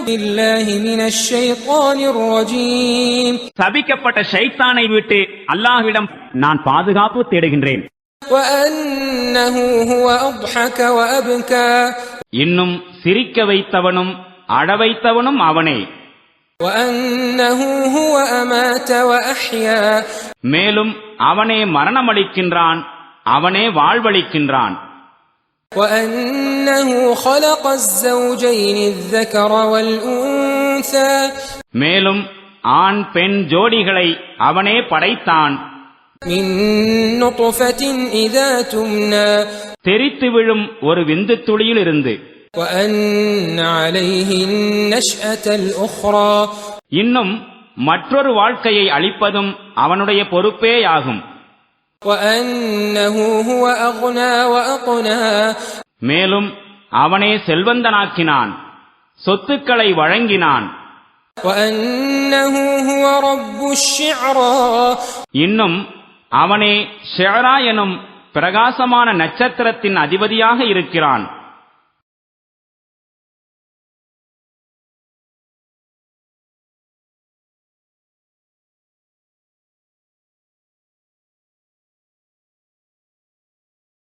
بالله من الشيطان الرجيم சபிக்கப்பட்ட ஷைத்தானை விட்டு அல்லாஹ்விடம் நான் பாதுகாப்பு தேடுகின்றேன். وأنه هو أضحك وأبكى இன்னும் சிரிக்க வைத்தவனும் அழ வைத்தவனும் அவனே. وأنه هو أمات وأحيا மேலும் அவனே மரணமளிக்கின்றான், அவனே வாழ்வளிக்கின்றான். وأنه خلق الزوجين الذكر والأنثى மேலும் ஆண் பெண் ஜோடிகளை அவனே படைத்தான். من نطفة إذا تمنى தெரித்து விழும் ஒரு விந்து துளியிலிருந்து. وأن عليه النشأة الأخرى இன்னும் மற்றொரு வாழ்க்கையை அளிப்பதும் அவனுடைய பொறுப்பேயாகும். وأنه هو أغنى وأقنى மேலும் அவனே செல்வந்தனாக்கினான், சொத்துக்களை வழங்கினான். وأنه هو رب الشعرى இன்னும் அவனே ஷிஅரா எனும் பிரகாசமான நட்சத்திரத்தின் அதிபதியாக இருக்கிறான்.